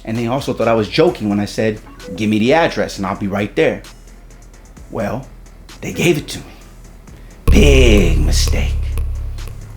And they also thought I was joking when I said, give me the address and I'll be right there. Well, they gave it to me. Big mistake.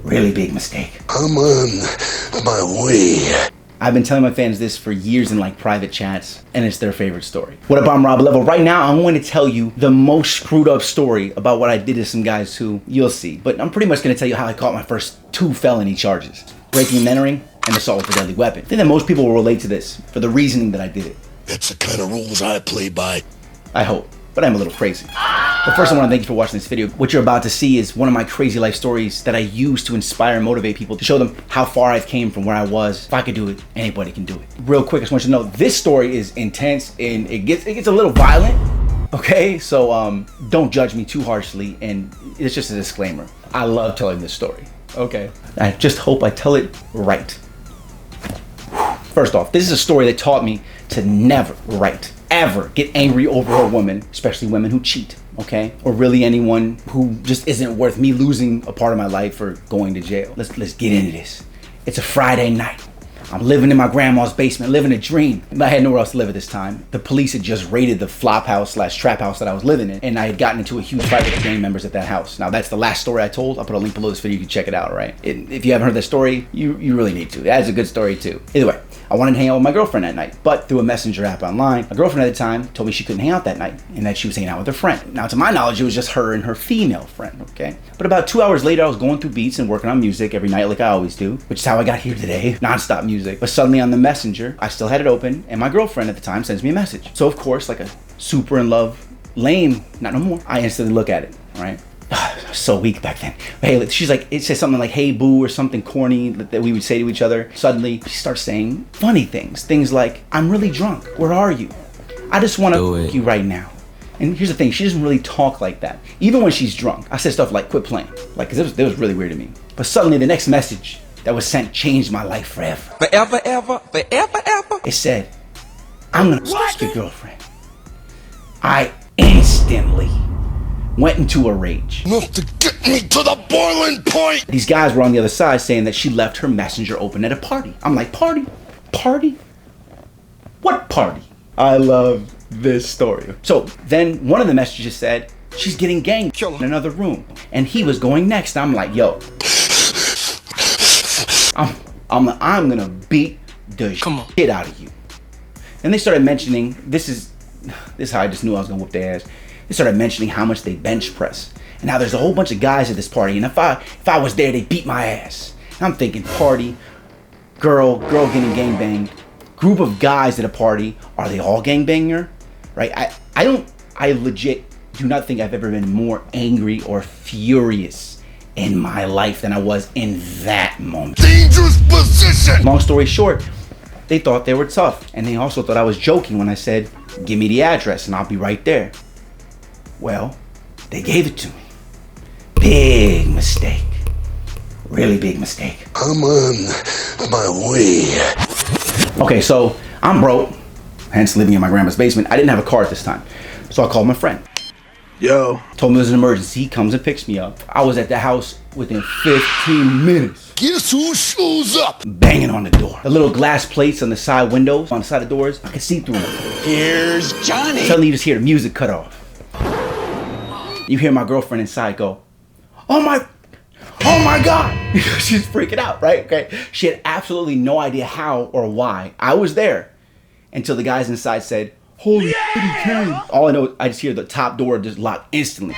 Really big mistake. I'm on my way. I've been telling my fans this for years in like private chats, and it's their favorite story. What up, I'm Rob Level. Right now, I'm going to tell you the most screwed up story about what I did to some guys who you'll see. But I'm pretty much going to tell you how I caught my first 2 felony charges. Breaking and entering, and assault with a deadly weapon. I think that most people will relate to this for the reasoning that I did it. That's the kind of rules I play by. I hope, but I'm a little crazy. But first, I want to thank you for watching this video. What you're about to see is one of my crazy life stories that I use to inspire and motivate people, to show them how far I've came from where I was. If I could do it, anybody can do it. Real quick, I just want you to know this story is intense and it gets a little violent. Okay, so don't judge me too harshly, and it's just a disclaimer. I love telling this story. Okay, I just hope I tell it right. First off, this is a story that taught me to never, ever get angry over a woman, especially women who cheat, okay? Or really anyone who just isn't worth me losing a part of my life or going to jail. Let's get into this. It's a Friday night. I'm living in my grandma's basement, living a dream. I had nowhere else to live at this time. The police had just raided the flop house / trap house that I was living in, and I had gotten into a huge fight with the gang members at that house. Now, that's the last story I told. I'll put a link below this video, you can check it out, all right? If you haven't heard that story, you really need to. That's a good story too. Either way, I wanted to hang out with my girlfriend that night, but through a messenger app online, my girlfriend at the time told me she couldn't hang out that night and that she was hanging out with her friend. Now, to my knowledge, it was just her and her female friend, okay? But about 2 hours later, I was going through beats and working on music every night like I always do, which is how I got here today, nonstop music. But suddenly on the messenger, I still had it open, and my girlfriend at the time sends me a message. So of course, like a super in love, lame, not no more, I instantly look at it, right? So weak back then. Hey, she's like, it says something like, hey boo, or something corny that we would say to each other. Suddenly, she starts saying funny things. Things like, I'm really drunk. Where are you? I just want to fuck you right now. And here's the thing, she doesn't really talk like that. Even when she's drunk, I said stuff like, quit playing. Like, cause it was really weird to me. But suddenly, the next message that was sent changed my life forever. Forever, ever, forever, ever. It said, I'm gonna fuck your girlfriend. I instantly went into a rage. Enough to get me to the boiling point. These guys were on the other side saying that she left her messenger open at a party. I'm like, party? Party? What party? I love this story. So then one of the messages said, she's getting gang in another room. And he was going next. I'm like, yo. I'm gonna beat the shit out of you. And they started mentioning, this is how I just knew I was gonna whoop their ass. They started mentioning how much they bench press. And now there's a whole bunch of guys at this party, and if I was there, they'd beat my ass. And I'm thinking, party, girl getting gangbanged, group of guys at a party, are they all gangbanger? Right? I legit do not think I've ever been more angry or furious in my life than I was in that moment. Dangerous position! Long story short, they thought they were tough, and they also thought I was joking when I said, give me the address and I'll be right there. Well, they gave it to me. Big mistake. Really big mistake. I'm on my way. Okay, so I'm broke, hence living in my grandma's basement. I didn't have a car at this time, so I called my friend. Yo. Told me there's an emergency. He comes and picks me up. I was at the house within 15 minutes. Guess who shows up? Banging on the door. The little glass plates on the side windows, on the side of doors, I could see through them. Here's Johnny. Suddenly you just hear the music cut off. You hear my girlfriend inside go, oh my God. She's freaking out, right? Okay. She had absolutely no idea how or why I was there until the guys inside said, holy shit, he came. All I know, I just hear the top door just lock instantly.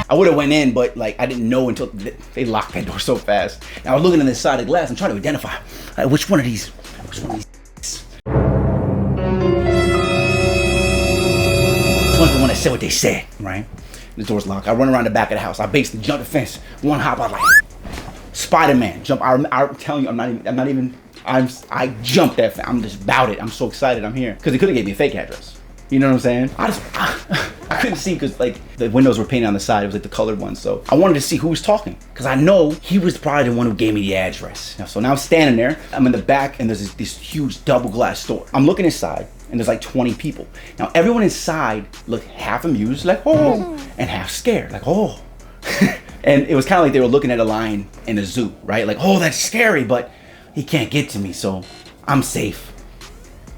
I would have went in, but like I didn't know until they locked that door so fast. And I was looking on the side of the glass and trying to identify which one of these. Which one's the one that said what they said, right? The door's locked. I run around the back of the house. I basically jump the fence. One hop, I was like, Spider-Man. Jump. I'm telling you, I jumped that fence. I'm just about it. I'm so excited I'm here. Because they could have gave me a fake address. You know what I'm saying? I couldn't see because like the windows were painted on the side. It was like the colored ones. So I wanted to see who was talking because I know he was probably the one who gave me the address. So now I'm standing there. I'm in the back and there's this huge double glass door. I'm looking inside and there's like 20 people. Now everyone inside looked half amused, like, oh, and half scared, like, oh. And it was kind of like they were looking at a lion in a zoo, right? Like, oh, that's scary, but he can't get to me, so I'm safe.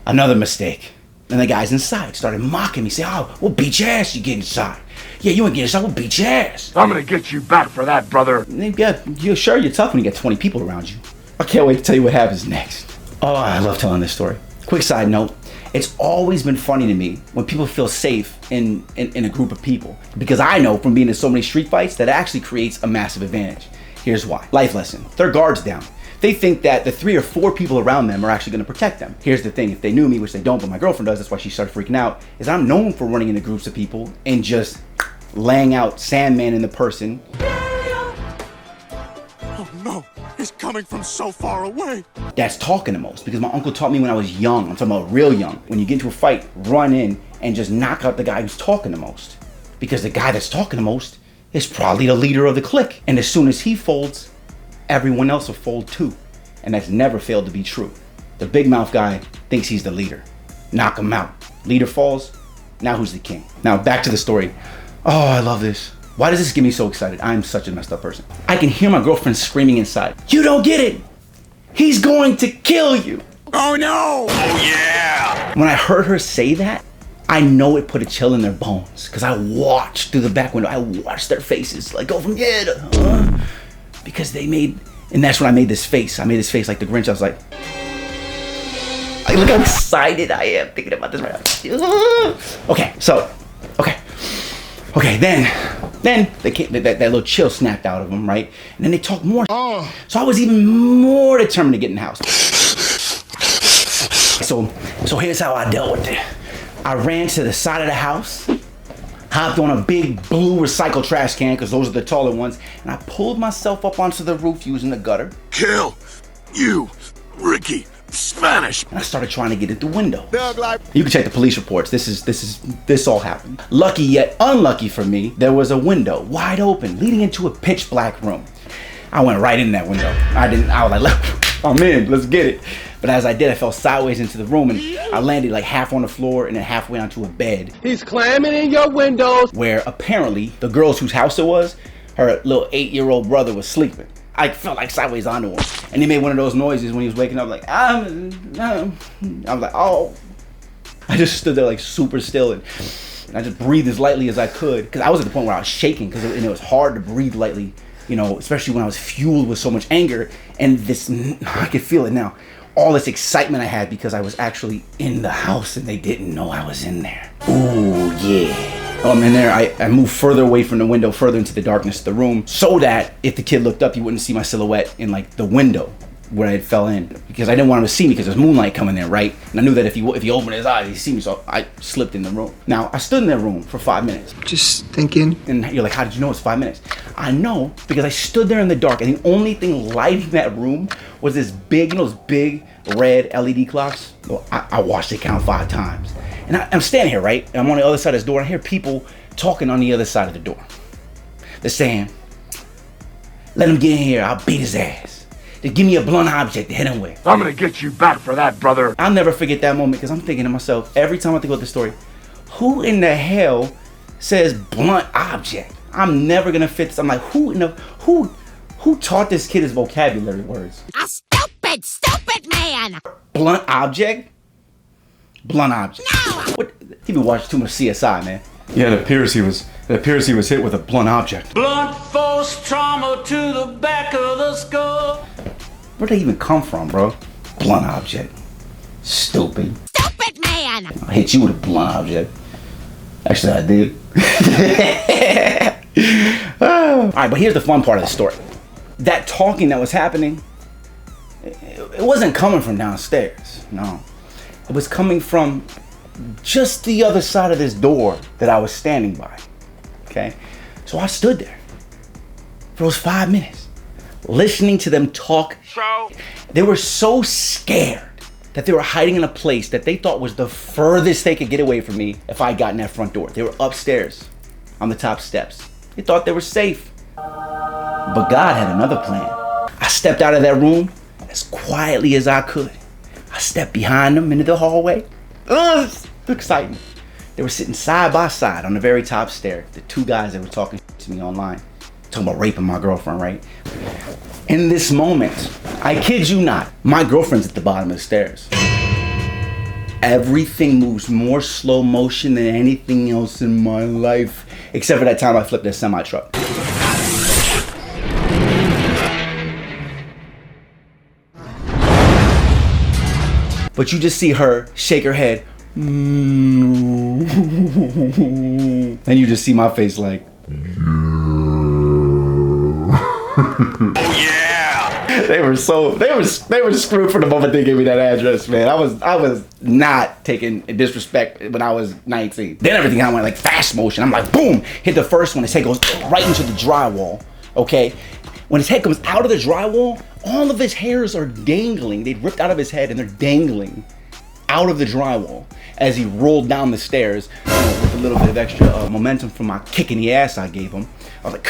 Another mistake. And the guys inside started mocking me, saying, oh, we'll beat your ass, you get inside. Yeah, you ain't get inside, we'll beat your ass. I'm gonna get you back for that, brother. Yeah, you're sure you're tough when you got 20 people around you. I can't wait to tell you what happens next. Oh, I love telling this story. Quick side note, it's always been funny to me when people feel safe in a group of people. Because I know from being in so many street fights that it actually creates a massive advantage. Here's why. Life lesson, their guard's down. They think that the 3 or 4 people around them are actually gonna protect them. Here's the thing, if they knew me, which they don't, but my girlfriend does, that's why she started freaking out, is I'm known for running into groups of people and just laying out Sandman in the person. Oh no, he's coming from so far away. That's talking the most, because my uncle taught me when I was young, I'm talking about real young, when you get into a fight, run in and just knock out the guy who's talking the most. Because the guy that's talking the most is probably the leader of the clique. And as soon as he folds, everyone else will fold too. And that's never failed to be true. The big mouth guy thinks he's the leader. Knock him out. Leader falls, now who's the king? Now back to the story. Oh, I love this. Why does this get me so excited? I'm such a messed up person. I can hear my girlfriend screaming inside. You don't get it. He's going to kill you. Oh no! Oh yeah! When I heard her say that, I know it put a chill in their bones. Because I watched through the back window. I watched their faces like go from yeah to because they made, and that's when I made this face. I made this face like the Grinch. I was like look how excited I am thinking about this right now. Okay, so, then that little chill snapped out of them, right? And then they talked more. Oh. So I was even more determined to get in the house. So here's how I dealt with it. I ran to the side of the house, hopped on a big blue recycle trash can, because those are the taller ones, and I pulled myself up onto the roof using the gutter. Kill you, Ricky. Spanish. And I started trying to get at the window. You can check the police reports. This all happened. Lucky yet unlucky for me, there was a window wide open leading into a pitch black room. I went right in that window. I was like, I'm in, let's get it. But as I did, I fell sideways into the room and I landed like half on the floor and then halfway onto a bed. He's clamming in your windows. Where apparently the girls whose house it was, her little 8-year-old brother was sleeping. I felt like sideways onto him. And he made one of those noises when he was waking up, like, I was like, oh. I just stood there like super still and I just breathed as lightly as I could. Because I was at the point where I was shaking because it was hard to breathe lightly, you know, especially when I was fueled with so much anger. And this, I could feel it now. All this excitement I had because I was actually in the house and they didn't know I was in there. Ooh, yeah. I'm in there, I moved further away from the window, further into the darkness of the room, so that if the kid looked up, he wouldn't see my silhouette in like the window where I fell in. Because I didn't want him to see me because there's moonlight coming there, right? And I knew that if he opened his eyes, he'd see me, so I slipped in the room. Now, I stood in that room for 5 minutes. Just thinking. And you're like, how did you know it's 5 minutes? I know because I stood there in the dark and the only thing lighting that room was this big, you know, those big red LED clocks? Well, I watched it count 5 times. And I'm standing here, right? And I'm on the other side of this door and I hear people talking on the other side of the door. They're saying, let him get in here, I'll beat his ass. Just give me a blunt object to hit him with. I'm gonna get you back for that, brother. I'll never forget that moment because I'm thinking to myself, every time I think about this story, who in the hell says blunt object? I'm never gonna fit this. I'm like, who taught this kid his vocabulary words? A stupid man! Blunt object? Blunt object. No! What? He been watching too much CSI, man. Yeah, it appears he was hit with a blunt object. Blunt force trauma to the back of the skull. Where'd they even come from, bro? Blunt object. Stupid. Stupid man! I hit you with a blunt object. Actually, I did. Alright, but here's the fun part of the story. That talking that was happening, it wasn't coming from downstairs, no. It was coming from just the other side of this door that I was standing by, okay? So I stood there for those 5 minutes, listening to them talk. They were so scared that they were hiding in a place that they thought was the furthest they could get away from me if I got in that front door. They were upstairs on the top steps. They thought they were safe. But God had another plan. I stepped out of that room as quietly as I could. I stepped behind them into the hallway. It's exciting. They were sitting side by side on the very top stair. The 2 guys that were talking to me online. talking about raping my girlfriend, right? In this moment, I kid you not, my girlfriend's at the bottom of the stairs. Everything moves more slow motion than anything else in my life, except for that time I flipped that semi-truck. But you just see her shake her head. And you just see my face like, Oh yeah! they were screwed for the moment they gave me that address, man. I was not taking disrespect when I was 19. Then everything I went like fast motion. I'm like, boom, hit the first one. His head goes right into the drywall. Okay, when his head comes out of the drywall, all of his hairs are dangling. They ripped out of his head and they're dangling out of the drywall as he rolled down the stairs, with a little bit of extra momentum from my kick in the ass I gave him. I was like,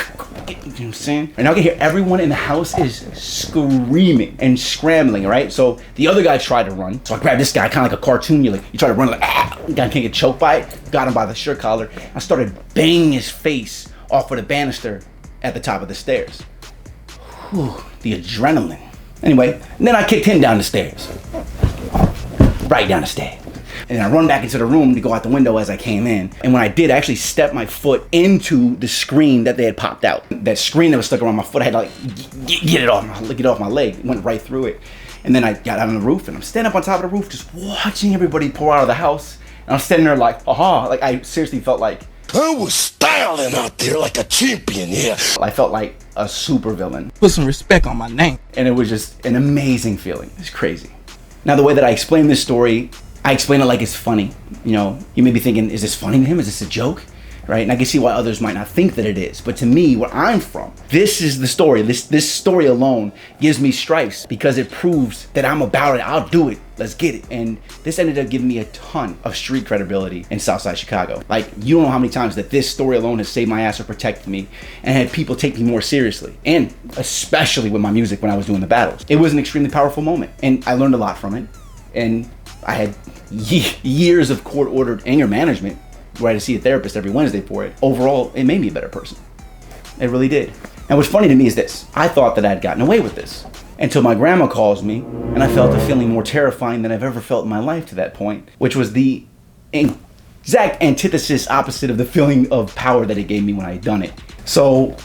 you know what I'm saying? And I can hear everyone in the house is screaming and scrambling, right? So the other guy tried to run. So I grabbed this guy, kind of like a cartoon. You try to run like, the guy can't get choked by it. Got him by the shirt collar. I started banging his face off of the banister at the top of the stairs. Whew, the adrenaline. Anyway, and then I kicked him down the stairs. Right down the stairs. And I run back into the room to go out the window as I came in. And when I did, I actually stepped my foot into the screen that they had popped out. That screen that was stuck around my foot, I had to like get it off my leg. It went right through it. And then I got out on the roof and I'm standing up on top of the roof just watching everybody pour out of the house. And I'm standing there like, aha, like I seriously felt like I was styling out there like a champion, yeah. I felt like a super villain. Put some respect on my name. And it was just an amazing feeling. It's crazy. Now the way that I explain this story, I explain it like it's funny. You know, you may be thinking, is this funny to him? Is this a joke? Right? And I can see why others might not think that it is. But to me, where I'm from, this is the story. This story alone gives me stripes because it proves that I'm about it. I'll do it. Let's get it. And this ended up giving me a ton of street credibility in Southside Chicago. Like, you don't know how many times that this story alone has saved my ass or protected me and had people take me more seriously. And especially with my music when I was doing the battles. It was an extremely powerful moment. And I learned a lot from it. And I had years of court-ordered anger management where I had to see a therapist every Wednesday for it. Overall, it made me a better person. It really did. And what's funny to me is this. I thought that I'd gotten away with this until my grandma calls me and I felt a feeling more terrifying than I've ever felt in my life to that point, which was the exact antithesis opposite of the feeling of power that it gave me when I had done it. So,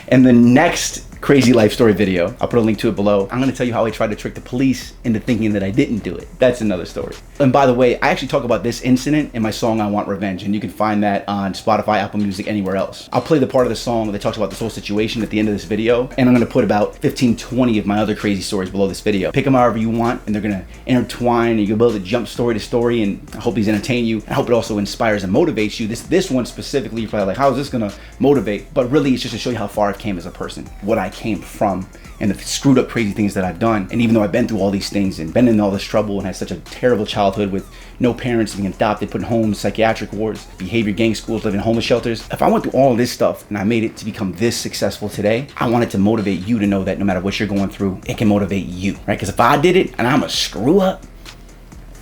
in the next crazy life story video, I'll put a link to it below, I'm gonna tell you how I tried to trick the police into thinking that I didn't do it. That's another story. And by the way, I actually talk about this incident in my song I Want Revenge, and you can find that on Spotify, Apple Music, anywhere else. I'll play the part of the song that talks about this whole situation at the end of this video, and I'm gonna put about 15-20 of my other crazy stories below this video. Pick them however you want, and they're gonna intertwine, and you'll be able to jump story to story, and I hope these entertain you. I hope it also inspires and motivates you. This one specifically, you're probably like, how is this gonna motivate? But really, it's just to show you how far I've came as a person, what I came from, and the screwed up crazy things that I've done. And even though I've been through all these things and been in all this trouble and had such a terrible childhood with no parents, being adopted, put in homes, psychiatric wards, behavior gang schools, living in homeless shelters, if I went through all this stuff and I made it to become this successful today, I wanted to motivate you to know that no matter what you're going through, it can motivate you, right? Because if I did it and I'm a screw up,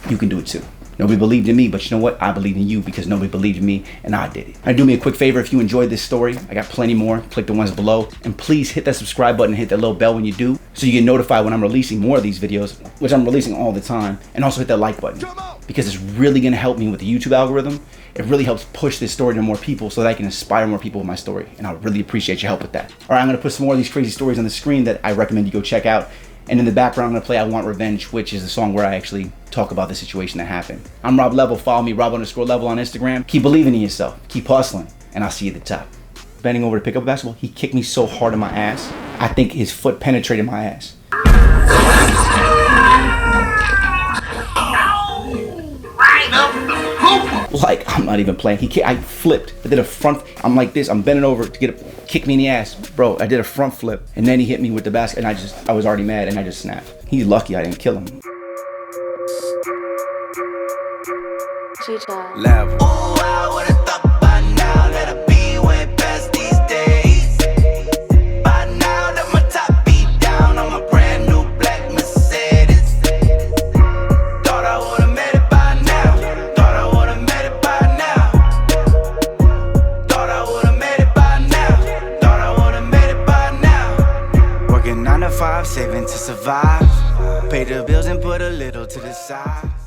you can do it too. Nobody believed in me, but you know what? I believed in you because nobody believed in me and I did it. Now do me a quick favor, if you enjoyed this story, I got plenty more, click the ones below, and please hit that subscribe button and hit that little bell when you do, so you get notified when I'm releasing more of these videos, which I'm releasing all the time, and also hit that like button because it's really gonna help me with the YouTube algorithm. It really helps push this story to more people so that I can inspire more people with my story, and I really appreciate your help with that. All right, I'm gonna put some more of these crazy stories on the screen that I recommend you go check out. And in the background, I'm gonna play I Want Revenge, which is the song where I actually talk about the situation that happened. I'm Rob Level. Follow me, Rob_Level on Instagram. Keep believing in yourself. Keep hustling. And I'll see you at the top. Bending over to pick up a basketball, he kicked me so hard in my ass, I think his foot penetrated my ass. Like, I'm not even playing. I flipped. I did a front. I'm like this. I'm bending over to kick me in the ass. Bro, I did a front flip. And then he hit me with the basket. And I was already mad and I just snapped. He's lucky I didn't kill him. Level. Ooh, I would've thought by now that I'd be way past these days. By now that my top be down on my brand new black Mercedes. Thought I would've made it by now. Thought I would've made it by now. Thought I would've made it by now. 9 to 5, saving to survive. Pay the bills and put a little to the side.